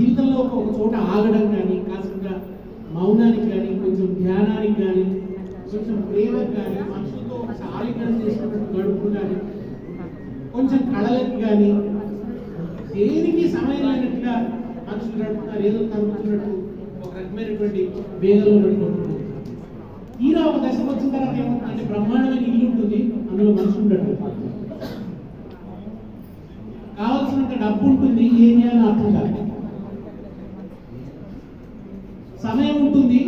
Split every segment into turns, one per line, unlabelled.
జీవితంలో ఒక చోట ఆగడం కానీ, కాస్త మౌనానికి కానీ, కొంచెం ధ్యానానికి కానీ, కొంచెం ప్రేమకు కానీ, మనుషులతో ఆలింగనం చేసినటువంటి గడుపు కానీ, కొంచెం కళలకు కానీ, దేనికి సమయం లేనట్టుగా మనుషులు గడుపుతున్నారు. ఏదో తగ్గుతున్నట్టు ఒక రకమైనటువంటి వేగంలో పడిపోతున్నారు. తీరా ఒక దశకు వచ్చిన తర్వాత ఏమవుతుందంటే బ్రహ్మాండమైన ఇల్లు ఉంటుంది, అందులో మనుషులు ఉండటం, కావాల్సినంత డబ్బు ఉంటుంది, ఏం చేయాలో అర్థం కాదు, సమయం ఉంటుంది,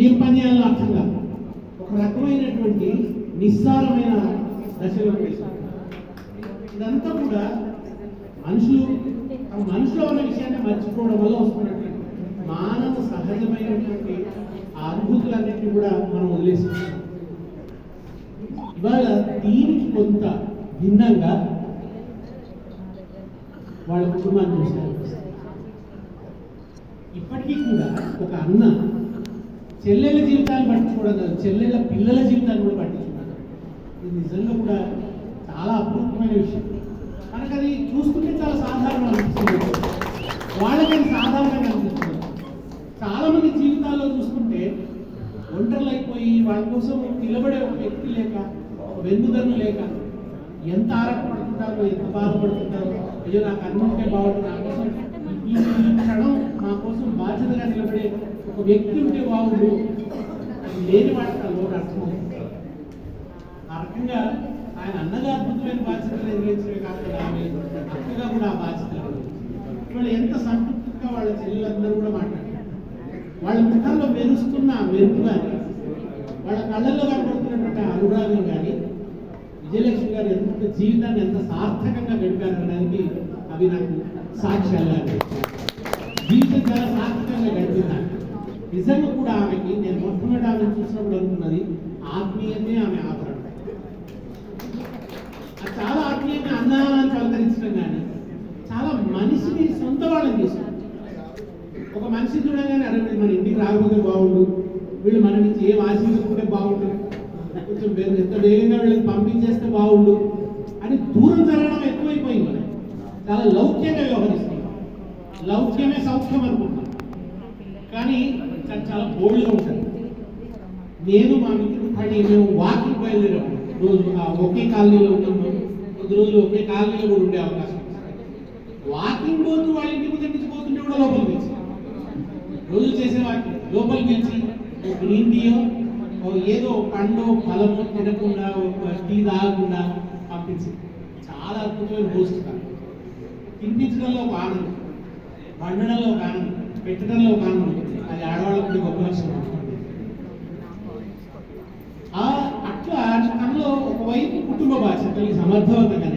ఏం పని చేయాలో అర్థం కాదు. ఒక రకమైనటువంటి నిస్సారమైన దశలో ఇదంతా కూడా మనుషులు ఉన్న విషయాన్ని మర్చిపోవడం వల్ల వస్తున్నటువంటి మానవ సహజమైనటువంటి ఆ అనుభూతులన్నింటినీ కూడా మనం వదిలేస్తున్నాం. ఇవాళ దీనికి కొంత భిన్నంగా వాళ్ళ కుటుంబాన్ని చూస్తారు. ఇప్పటికీ కూడా ఒక అన్న చెల్లెల జీవితాన్ని పట్టించుకోవడం కాదు, చెల్లెల పిల్లల జీవితాన్ని కూడా పట్టించుకున్నారు. ఇది నిజంగా కూడా చాలా అపూర్వమైన విషయం. మనకు అది చూస్తుంటే చాలా సాధారణం అనిపిస్తుంది, వాళ్ళకి అది సాధారణంగా అనిపిస్తుంది. చాలా మంది జీవితాల్లో చూస్తుంటే ఒంటర్లు అయిపోయి వాళ్ళ కోసం నిలబడే ఒక వ్యక్తి లేక, వెన్నుదన్ను లేక ఎంత ఆరాటపడుతుంటారో, ఎంత బాధపడుతుంటారో. అయ్యో నాకు అన్నుంటే బాగుంటుంది, నా కోసం ఈ క్షణం నా కోసం బాధ్యతగా నిలబడే ఒక వ్యక్తి ఉంటే బాగుండు, అది లేని వాటికి లోటు అర్థమవుతుంది. ఆ రకంగా ఆయన అన్నగా అద్భుతమైన బాధ్యతలు నిర్వహించడమే కాకుండా ఆమె అక్కగా కూడా ఆ బాధ్యతలు వాళ్ళు ఎంత సంతృప్తిగా వాళ్ళ చెల్లెలందరూ కూడా మాట్లాడారు. వాళ్ళ ముఖాల్లో మెరుస్తున్న మెరుపు కానీ, వాళ్ళ కళ్ళల్లో కనబడుతున్నటువంటి అనురాగం కానీ, విజయలక్ష్మి గారు ఎంత జీవితాన్ని ఎంత సార్థకంగా గడిపారనడానికి అవి నాకు సాక్ష్యాలుగా జీవితం చాలా సార్థకంగా గడిపినాను. నిజంగా కూడా ఆమెకి నేను మొట్టమొదటి ఆమెను చూసినప్పుడు అనుకున్నది ఆత్మీయతే ఆమె ఆభరణ. చాలా ఆత్మీయంగా అన్నా అని పలకరించడం కానీ, చాలా మనిషిని సొంత వాళ్ళని చేశారు. ఒక మనిషిని చూడగానే అరే మన ఇంటికి రాకపోతే బాగుండు, వీళ్ళు మన నుంచి ఏం ఆశించుకుంటే బాగుండు, కొంచెం ఎంత వేగంగా వీళ్ళకి పంపించేస్తే బాగుండు అని దూరం జరగడం ఎక్కువైపోయింది. చాలా లౌక్యంగా వ్యవహరిస్తున్నాం. లౌక్యమే సౌఖ్యం అనుకుంటున్నాం, కానీ చాలా బోల్డ్గా ఉంటుంది. నేను మా మిత్రుడు పడి మేము వాకింగ్ బయలుదేరాము. రోజు ఒకే కాలనీలో ఉన్నాము, కొద్ది రోజులు ఒకే కాలనీలో కూడా ఉండే అవకాశం. వాకింగ్ పోతూ వాళ్ళ ఇంటి ముందు నుంచి పోతుంటే కూడా లోపల పిలిచి రోజు చేసే వాకింగ్ లోపల పిలిచి గ్రీన్ టీయో ఏదో పండు ఫలము తినకుండా టీ తాగకుండా పంపించి చాలా అద్భుతమైన పోషకాలు. తినిపించడంలో ఒక ఆనందం, వండడంలో ఒక ఆనందం, పెట్టడంలో ఒక ఆనందం. అది ఆడవాళ్ళకి గొప్ప లక్షణం. అట్లా తనలో ఒకవైపు కుటుంబ బాధ్యతలు సమర్థవంతంగా